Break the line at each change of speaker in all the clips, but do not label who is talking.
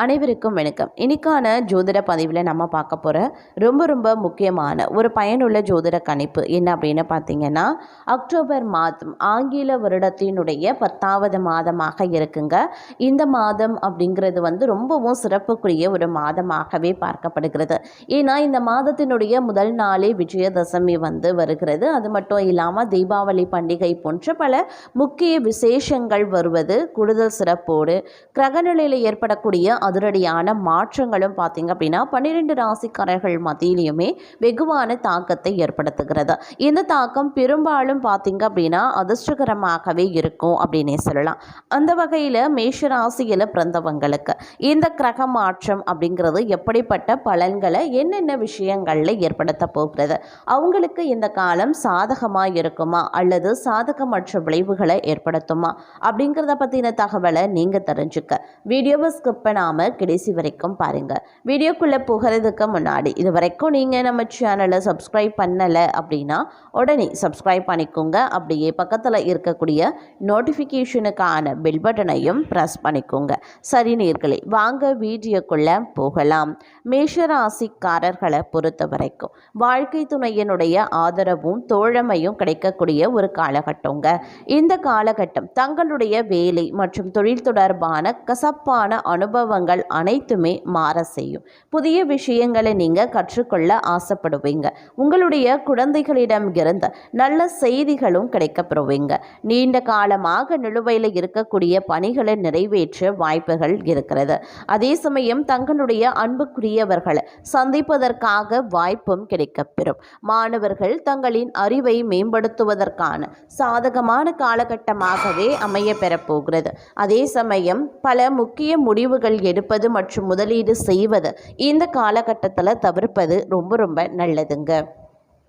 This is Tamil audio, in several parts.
அனைவருக்கும் வணக்கம். இன்னைக்கான ஜோதிட பதிவில் நம்ம பார்க்க போகிற ரொம்ப முக்கியமான ஒரு பயனுள்ள ஜோதிட கணிப்பு என்ன அப்படின்னு பார்த்தீங்கன்னா, அக்டோபர் மாதம் ஆங்கில வருடத்தினுடைய 10வது மாதமாக இருக்குங்க. இந்த மாதம் அப்படிங்கிறது ரொம்பவும் சிறப்புக்குரிய ஒரு மாதமாகவே பார்க்கப்படுகிறது. ஏன்னா இந்த மாதத்தினுடைய முதல் நாளே விஜயதசமி வருகிறது. அது மட்டும் இல்லாமல் தீபாவளி பண்டிகை போன்ற பல முக்கிய விசேஷங்கள் வருவது கூடுதல் சிறப்போடு கிரகநிலையில் ஏற்படக்கூடிய அதிரடியான மாற்றங்களும் பார்த்திங்க அப்படின்னா 12 ராசிக்காரர்கள் மத்தியிலையுமே வெகுவான தாக்கத்தை ஏற்படுத்துகிறது. இந்த தாக்கம் பெரும்பாலும் பார்த்திங்க அப்படின்னா அதிர்ஷ்டகரமாகவே இருக்கும் அப்படின்னே சொல்லலாம். அந்த வகையில் மேஷ ராசியில் பிறந்தவங்களுக்கு இந்த கிரக மாற்றம் அப்படிங்கிறது எப்படிப்பட்ட பலன்களை என்னென்ன விஷயங்களில் ஏற்படுத்த போகிறது, அவங்களுக்கு இந்த காலம் சாதகமாக இருக்குமா அல்லது சாதகமற்ற விளைவுகளை ஏற்படுத்துமா அப்படிங்கிறத பற்றின தகவலை நீங்கள் தெரிஞ்சுக்க வீடியோவை ஸ்கிப் பண்ணாமல் கடைசி வரைக்கும் பாருங்கள். வீடியோக்குள்ளே போகிறதுக்கு முன்னாடி இது வரைக்கும் நீங்கள் நம்ம சேனலை சப்ஸ்கிரைப் பண்ணலை அப்படின்னா உடனே சப்ஸ்கிரைப் பண்ணிக்கோங்க. அப்படியே பக்கத்தில் இருக்கக்கூடிய நோட்டிஃபிகேஷனுக்கான பெல் பட்டனையும் ப்ரெஸ் பண்ணிக்கோங்க. சரி நேயர்களே, வாங்க வீடியோக்குள்ளே போகலாம். மேஷராசிக்காரர்களை பொறுத்த வரைக்கும் வாழ்க்கை துணையினுடைய ஆதரவும் தோழமையும் கிடைக்கக்கூடிய ஒரு காலகட்டங்க. இந்த காலகட்டம் தங்களுடைய வேலை மற்றும் தொழில் தொடர்பான கசப்பான அனுபவங்கள் அனைத்துமே மாற செய்யும். புதிய விஷயங்களை நீங்கள் கற்றுக்கொள்ள ஆசைப்படுவீங்க. உங்களுடைய குழந்தைகளிடம் இருந்து நல்ல செய்திகளும் கிடைக்கப்பெறுவீங்க. நீண்ட காலமாக நிலுவையில் இருக்கக்கூடிய பணிகளை நிறைவேற்ற வாய்ப்புகள் இருக்கிறது. அதே சமயம் தங்களுடைய அன்புக்குரியவர்களை சந்திப்பதற்காக வாய்ப்பும் கிடைக்கப்பெறும். மாணவர்கள் தங்களின் அறிவை மேம்படுத்துவதற்கான சாதகமான காலகட்டமாகவே அமைய பெறப்போகிறது. அதே சமயம் பல முக்கிய முடிவுகள் எடுப்பது மற்றும் முதலீடு செய்வது இந்த காலகட்டத்தில் தவிர்ப்பது ரொம்ப நல்லதுங்க.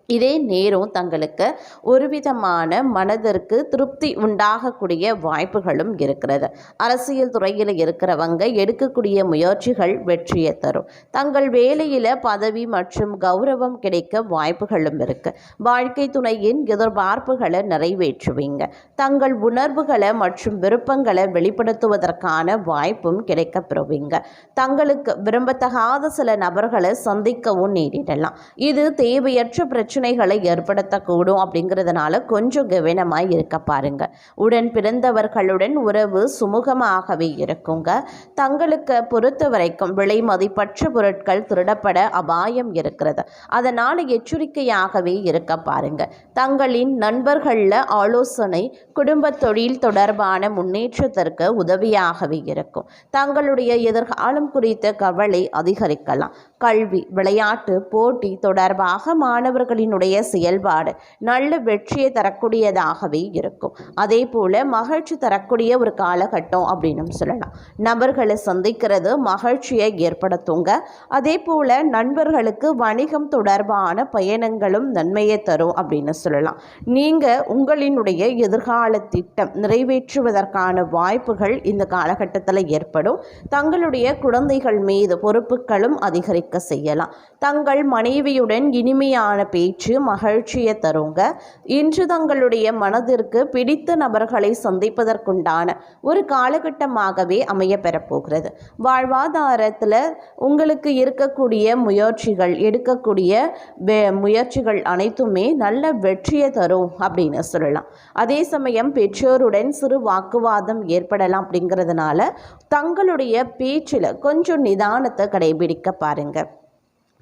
இதே நேரம் தங்களுக்கு ஒரு விதமான மனதிற்கு திருப்தி உண்டாகக்கூடிய வாய்ப்புகளும் இருக்கிறது. அரசியல் துறையில் இருக்கிறவங்க எடுக்கக்கூடிய முயற்சிகள் வெற்றியை தரும். தங்கள் வேலையில் பதவி மற்றும் கௌரவம் கிடைக்க வாய்ப்புகளும் இருக்கு. வாழ்க்கை துணையின் எதிர்பார்ப்புகளை நிறைவேற்றுவீங்க. தங்கள் உணர்வுகளை மற்றும் விருப்பங்களை வெளிப்படுத்துவதற்கான வாய்ப்பும் கிடைக்கப்பெறுவீங்க. தங்களுக்கு விரும்பத்தகாத சில நபர்களை சந்திக்கவும் நேரிடலாம். இது தேவையற்ற பிரச்சனைகளை ஏற்படுத்தக்கூடும். அப்படிங்கிறதுனால கொஞ்சம் கவனமாய் இருக்க பாருங்க. உடன் பிறந்தவர்களுடன் உறவு சுமூகமாகவே இருக்குங்க. தங்களுக்கு பொறுத்த வரைக்கும் விலை மதிப்பற்ற பொருட்கள் திருடப்பட அபாயம் இருக்கிறது. அதனால் எச்சரிக்கையாகவே இருக்க பாருங்க. தங்களின் நண்பர்களில் ஆலோசனை குடும்ப தொழில் தொடர்பான முன்னேற்றத்திற்கு உதவியாகவே இருக்கும். தங்களுடைய எதிர்காலம் குறித்த கவலை அதிகரிக்கலாம். கல்வி, விளையாட்டு, போட்டி தொடர்பாக மாணவர்களினுடைய செயல்பாடு நல்ல வெற்றியை தரக்கூடியதாகவே இருக்கும். அதே போல மகிழ்ச்சி தரக்கூடிய ஒரு காலகட்டம் அப்படின்னு சொல்லலாம். நபர்களை சந்திக்கிறது மகிழ்ச்சியை ஏற்படுத்துங்க. அதே போல நண்பர்களுக்கு வணிகம் தொடர்பான பயணங்களும் நன்மையை தரும் அப்படின்னு சொல்லலாம். நீங்கள் உங்களினுடைய எதிர்கால திட்டம் நிறைவேற்றுவதற்கான வாய்ப்புகள் இந்த காலகட்டத்தில் ஏற்படும். தங்களுடைய குழந்தைகள் மீது பொறுப்புகளும் அதிகரிக்க செய்யலாம். தங்கள் மனைவியுடன் இனிமையான பேச்சு மகிழ்ச்சியை தருங்க. இன்று தங்களுடைய மனதிற்கு பிடித்த நபர்களை சந்திப்பதற்குண்டான ஒரு காலகட்டமாகவே அமைய பெறப்போகிறது. வாழ்வாதாரத்தில் உங்களுக்கு இருக்கக்கூடிய முயற்சிகள் எடுக்கக்கூடிய முயற்சிகள் அனைத்துமே நல்ல வெற்றியை தரும் அப்படின்னு சொல்லலாம். அதே சமயம் பெற்றோருடன் சிறு வாக்குவாதம் ஏற்படலாம். அப்படிங்கிறதுனால தங்களுடைய பேச்சில் கொஞ்சம் நிதானத்தை கடைபிடிக்க பாருங்க.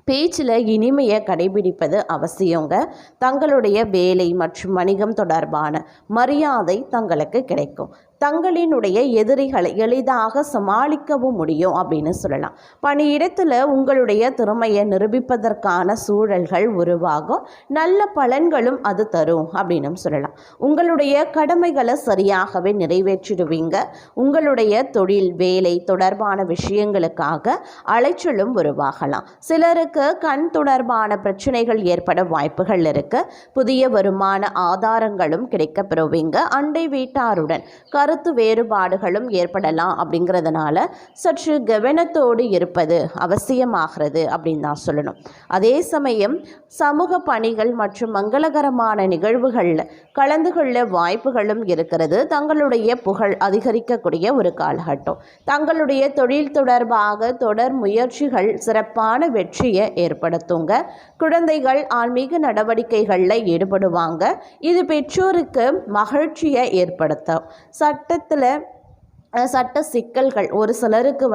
பேச்சில் இனிமையை கடைபிடிப்பது அவசியங்க. தங்களுடைய வேலை மற்றும் வணிகம் தொடர்பான மரியாதை தங்களுக்கு கிடைக்கும். தங்களினுடைய எதிரிகளை எளிதாக சமாளிக்கவும் முடியும் அப்படின்னு சொல்லலாம். பணியிடத்தில் உங்களுடைய திறமையை நிரூபிப்பதற்கான சூழல்கள் உருவாகும். நல்ல பலன்களும் அது தரும் அப்படின்னு சொல்லலாம். உங்களுடைய கடமைகளை சரியாகவே நிறைவேற்றிடுவீங்க. உங்களுடைய தொழில் வேலை தொடர்பான விஷயங்களுக்காக அலைச்சலும் உருவாகலாம். சிலருக்கு கண் தொடர்பான பிரச்சனைகள் ஏற்பட வாய்ப்புகள் இருக்கு. புதிய வருமான ஆதாரங்களும் கிடைக்கப்பெறுவீங்க. அண்டை வீட்டாருடன் கருத்து வேறுபாடுகளும் ஏற்படலாம். அப்படிங்கிறதுனால சற்று கவனத்தோடு இருப்பது அவசியமாகிறது அப்படின்னு தான் சொல்லணும். அதே சமயம் சமூக பணிகள் மற்றும் மங்களகரமான நிகழ்வுகளில் கலந்து கொள்ள வாய்ப்புகளும் இருக்கிறது. தங்களுடைய புகழ் அதிகரிக்கக்கூடிய ஒரு காலகட்டம். தங்களுடைய தொழில் தொடர்பாக தொடர் முயற்சிகள் சிறப்பான வெற்றியை ஏற்படுத்துங்க. குழந்தைகள் ஆன்மீக நடவடிக்கைகளில் ஈடுபடுவாங்க. இது பெற்றோருக்கு மகிழ்ச்சியை ஏற்படுத்தும். சட்ட சிக்கல்கள் ஒரு சிலருக்கு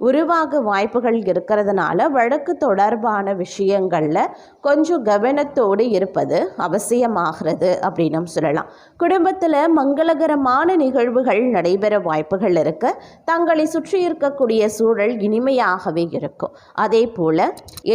உருவாக வாய்ப்புகள் இருக்கிறதுனால வழக்கு தொடர்பான விஷயங்களில் கொஞ்சம் கவனத்தோடு இருப்பது அவசியமாகிறது அப்படின்னு சொல்லலாம். குடும்பத்தில் மங்களகரமான நிகழ்வுகள் நடைபெற வாய்ப்புகள் இருக்கு. தங்களை சுற்றி இருக்கக்கூடிய சூழல் இனிமையாகவே இருக்கும். அதே போல்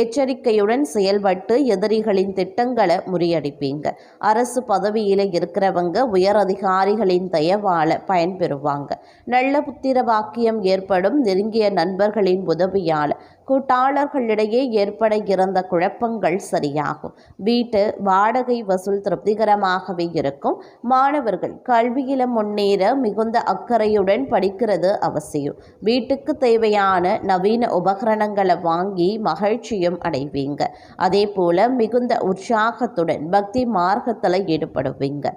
எச்சரிக்கையுடன் செயல்பட்டு எதிரிகளின் திட்டங்களை முறியடிப்பீங்க. அரசு பதவியில் இருக்கிறவங்க உயர் அதிகாரிகளின் தயவால் பயன்பெறுவாங்க. நல்ல புத்திர வாக்கியம் ஏற்படும். நெருங்கிய நண்பர்களின் உதவியால் கூட்டாளர்களிடையே ஏற்பட இருந்த குழப்பங்கள் சரியாகும். வீட்டு வாடகை வசூல் திருப்திகரமாகவே இருக்கும். மாணவர்கள் கல்வியில முன்னேற மிகுந்த அக்கறையுடன் படிக்கிறது அவசியம். வீட்டுக்கு தேவையான நவீன உபகரணங்களை வாங்கி மகிழ்ச்சியும் அடைவீங்க. அதே போல மிகுந்த உற்சாகத்துடன் பக்தி மார்க்கத்தில் ஈடுபடுவீங்க.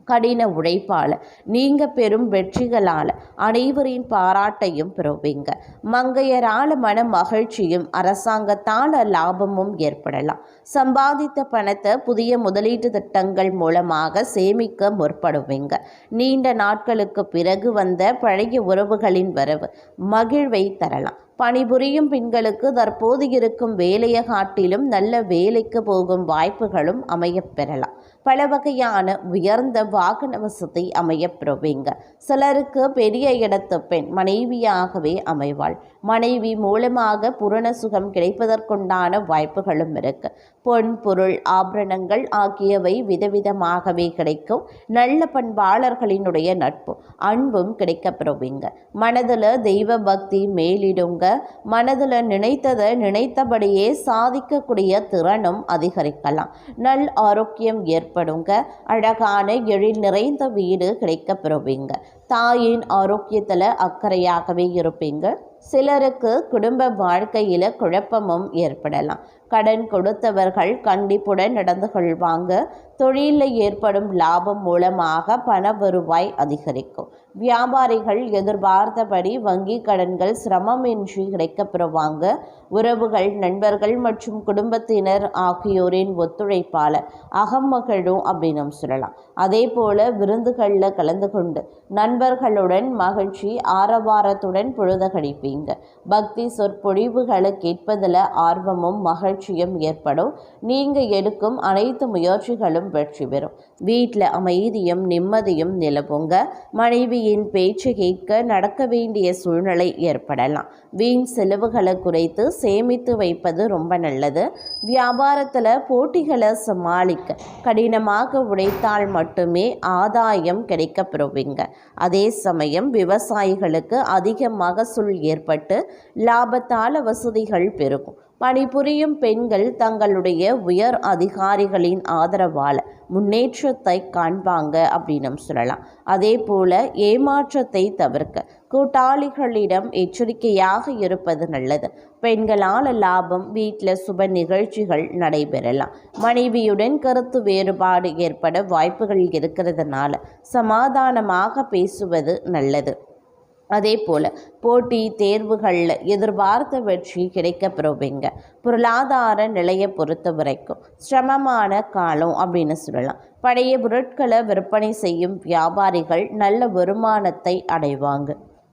கடின உழைப்பால் நீங்கள் பெறும் வெற்றிகளால் அனைவரின் பாராட்டையும் பெறுவீங்க. மங்கையரால் மன மகிழ்ச்சியும் அரசாங்கத்தால் லாபமும் ஏற்படலாம். சம்பாதித்த பணத்தை புதிய முதலீட்டு திட்டங்கள் மூலமாக சேமிக்க முற்படுவீங்க. நீண்ட நாட்களுக்கு பிறகு வந்த பழைய உறவுகளின் வரவு மகிழ்வை தரலாம். பணிபுரியும் பெண்களுக்கு தற்போது இருக்கும் வேலையை காட்டிலும் நல்ல வேலைக்கு போகும் வாய்ப்புகளும் அமையப்பெறலாம். பல வகையான உயர்ந்த வாகன வசதி அமையப்பெறுவீங்க. சிலருக்கு பெரிய இடத்து பெண் மனைவியாகவே அமைவாள். மனைவி மூலமாக பூரண சுகம் கிடைப்பதற்குண்டான வாய்ப்புகளும் இருக்கு. பொன் பொருள் ஆபரணங்கள் ஆகியவை விதவிதமாகவே கிடைக்கும். நல்ல பண்பாளர்களினுடைய நட்பும் அன்பும் கிடைக்கப்பெறுவீங்க. மனதில் தெய்வ பக்தி மேலிடுங்க. மனதில் நினைத்ததை நினைத்தபடியே சாதிக்கக்கூடிய திறனும் அதிகரிக்கலாம். நல் ஆரோக்கியம் ஏற்படுங்க. அழகான எழில் நிறைந்த வீடு கிடைக்கப்பெறுவீங்க. தாயின் ஆரோக்கியத்தில் அக்கறையாகவே இருப்பீங்க. சிலருக்கு குடும்ப வாழ்க்கையில் குழப்பமும் ஏற்படலாம். கடன் கொடுத்தவர்கள் கண்டிப்புடன் நடந்து கொள்வாங்க. தொழிலில் ஏற்படும் லாபம் மூலமாக பண வருவாய் அதிகரிக்கும். வியாபாரிகள் எதிர்பார்த்தபடி வங்கி கடன்கள் சிரமமின்றி கிடைக்கப்பெறுவாங்க. உறவுகள் நண்பர்கள் மற்றும் குடும்பத்தினர் ஆகியோரின் ஒத்துழைப்பால் அகமகிழும் அப்படின்னு சொல்லலாம். அதே போல விருந்துகளில் கலந்து கொண்டு நண்பர்களுடன் மகிழ்ச்சி ஆரவாரத்துடன் பொழுது கழிப்பீங்க. பக்தி சொற்பொழிவுகளை கேட்பதில் ஆர்வமும் மகிழ்ச்சியும் ஏற்படும். நீங்கள் எடுக்கும் அனைத்து முயற்சிகளும் வெற்றி பெறும். வீட்டில் அமைதியும் நிம்மதியும் நிலவுங்க. மனைவியின் பேச்சு கேட்க நடக்க வேண்டிய சூழ்நிலை ஏற்படலாம். வீண் செலவுகளை குறைத்து சேமித்து வைப்பது ரொம்ப நல்லது. வியாபாரத்தில் போட்டிகளை சமாளிக்க கடினமாக உழைத்தால் மட்டுமே ஆதாயம் கிடைக்கப்பெறுவீங்க. அதே சமயம் விவசாயிகளுக்கு அதிக மகசூல் ஏற்பட்டு லாபத்தால வசதிகள் பெருகும். பணிபுரியும் பெண்கள் தங்களுடைய உயர் அதிகாரிகளின் ஆதரவால் முன்னேற்றத்தை காண்பாங்க அப்படின்னு சொல்லலாம். அதே போல ஏமாற்றத்தை தவிர்க்க கூட்டாளிகளிடம் எச்சரிக்கையாக இருப்பது நல்லது. பெண்களால் லாபம். வீட்டில் சுப நிகழ்ச்சிகள் நடைபெறலாம். மனைவியுடன் கருத்து வேறுபாடு ஏற்பட வாய்ப்புகள் இருக்கிறதுனால சமாதானமாக பேசுவது நல்லது. அதே போல் போட்டி தேர்வுகளில் எதிர்பார்த்த வெற்றி கிடைக்கப்பெறுவீங்க. பொருளாதார நிலையை பொறுத்த வரைக்கும் சிரமமான காலம் அப்படின்னு சொல்லலாம். பழைய பொருட்களை விற்பனை செய்யும் வியாபாரிகள் நல்ல வருமானத்தை அடைவாங்க.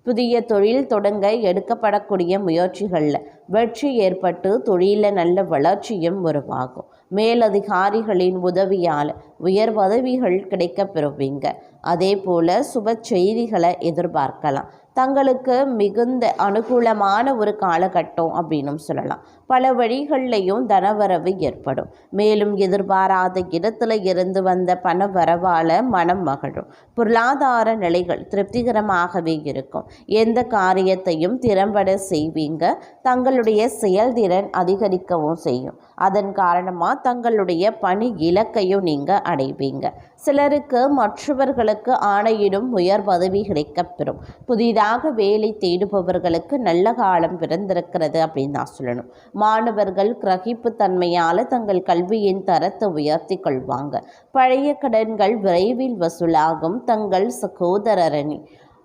புதிய தொழில் தொடங்க எடுக்கப்படக்கூடிய முயற்சிகளில் வெற்றி ஏற்பட்டு தொழிலில் நல்ல வளர்ச்சியும் உருவாகும். மேலதிகாரிகளின் உதவியால் உயர் பதவிகள் கிடைக்கப்பெறுவீங்க. அதே போல் சுப செய்திகளை எதிர்பார்க்கலாம். தங்களுக்கு மிகுந்த அனுகூலமான ஒரு காலகட்டம் அப்படின்னு சொல்லலாம். பல வழிகள்லையும் தனவரவு ஏற்படும். மேலும் எதிர்பாராத இடத்துல இருந்து வந்த பண வரவால் மனம் மகிழும். பொருளாதார நிலைகள் திருப்திகரமாகவே இருக்கும். எந்த காரியத்தையும் திறம்பட செய்வீங்க. தங்களுடைய செயல்திறன் அதிகரிக்கவும் செய்யும். அதன் காரணமாக தங்களுடைய பணி இலக்கையும் நீங்கள் அடைவீங்க. சிலருக்கு மற்றவர்களுக்கு ஆணையிடும் உயர் பதவி கிடைக்கப்பெறும். புதிதாக வேலை தேடுபவர்களுக்கு நல்ல காலம் பிறந்திருக்கிறது அப்படின்னு தான் சொல்லணும். மாணவர்கள் கிரகிப்பு தன்மையால் தங்கள் கல்வியின் தரத்தை உயர்த்தி கொள்வாங்க. பழைய கடன்கள் விரைவில் வசூலாகும். தங்கள் சகோதரரின்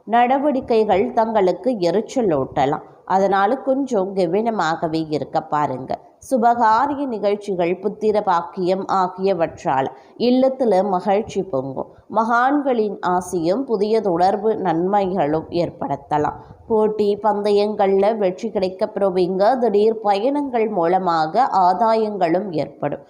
நடவடிக்கைகள் தங்களுக்கு எரிச்சலூட்டலாம். அதனால் கொஞ்சம் கவனமாகவே இருக்க பாருங்க. சுபகாரிய நிகழ்ச்சிகள், புத்திர பாக்கியம் ஆகியவற்றால் இல்லத்தில் மகிழ்ச்சி பொங்கும். மகான்களின் ஆசையும் புதிய தொடர்பு நன்மைகளும் ஏற்படுத்தலாம். போட்டி பந்தயங்களில் வெற்றி கிடைக்க பெறுவீங்க. திடீர் பயணங்கள் மூலமாக ஆதாயங்களும் ஏற்படும்.